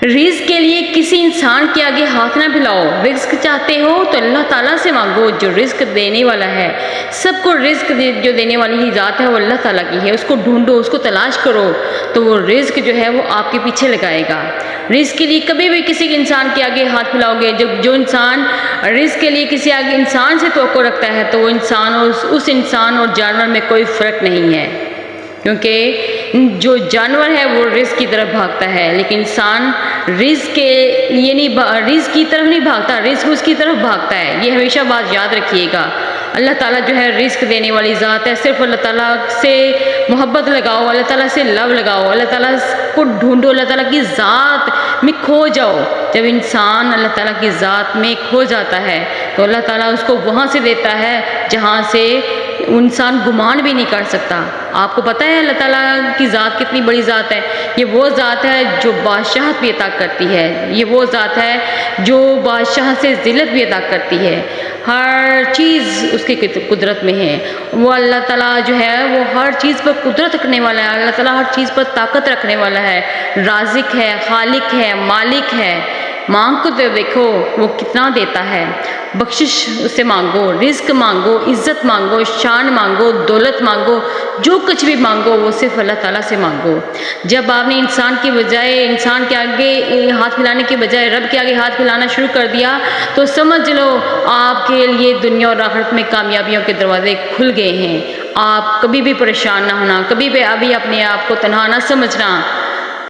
رزق کے لیے کسی انسان کے آگے ہاتھ نہ پھیلاؤ۔ رزق چاہتے ہو تو اللہ تعالیٰ سے مانگو جو رزق دینے والا ہے۔ سب کو رزق جو دینے والی ہی ذات ہے وہ اللہ تعالیٰ کی ہے۔ اس کو ڈھونڈو، اس کو تلاش کرو تو وہ رزق جو ہے وہ آپ کے پیچھے لگائے گا۔ رزق کے لیے کبھی بھی کسی انسان کے آگے ہاتھ پھیلاؤ گے، جو انسان رزق کے لیے کسی آگے انسان سے توقع رکھتا ہے تو وہ انسان اس انسان اور جانور میں کوئی فرق نہیں ہے، کیونکہ جو جانور ہے وہ رزق کی طرف بھاگتا ہے، لیکن انسان رزق کے لیے نہیں، رزق کی طرف نہیں بھاگتا، رزق اس کی طرف بھاگتا ہے۔ یہ ہمیشہ بات یاد رکھیے گا۔ اللہ تعالیٰ جو ہے رزق دینے والی ذات ہے۔ صرف اللہ تعالیٰ سے محبت لگاؤ، اللہ تعالیٰ سے لو لگاؤ، اللہ تعالیٰ کو ڈھونڈو، اللہ تعالیٰ کی ذات میں کھو جاؤ۔ جب انسان اللہ تعالیٰ کی ذات میں کھو جاتا ہے تو اللہ تعالیٰ اس کو وہاں سے دیتا ہے جہاں سے انسان گمان بھی نہیں کر سکتا۔ آپ کو پتہ ہے اللہ تعالیٰ کی ذات کتنی بڑی ذات ہے؟ یہ وہ ذات ہے جو بادشاہت بھی عطا کرتی ہے، یہ وہ ذات ہے جو بادشاہ سے ذلت بھی عطا کرتی ہے۔ ہر چیز اس کی قدرت میں ہے۔ وہ اللہ تعالیٰ جو ہے وہ ہر چیز پر قدرت رکھنے والا ہے، اللہ تعالیٰ ہر چیز پر طاقت رکھنے والا ہے، رازق ہے، خالق ہے، مالک ہے۔ مانگ کو تو دیکھو وہ کتنا دیتا ہے۔ بخشش اس سے مانگو، رزق مانگو، عزت مانگو، شان مانگو، دولت مانگو، جو کچھ بھی مانگو وہ صرف اللہ تعالیٰ سے مانگو۔ جب آپ نے انسان کے بجائے، انسان کے آگے ہاتھ پھیلانے کے بجائے رب کے آگے ہاتھ پھیلانا شروع کر دیا تو سمجھ لو آپ کے لیے دنیا اور آخرت میں کامیابیوں کے دروازے کھل گئے ہیں۔ آپ کبھی بھی پریشان نہ ہونا، کبھی بھی ابھی اپنے آپ کو تنہا نہ سمجھنا۔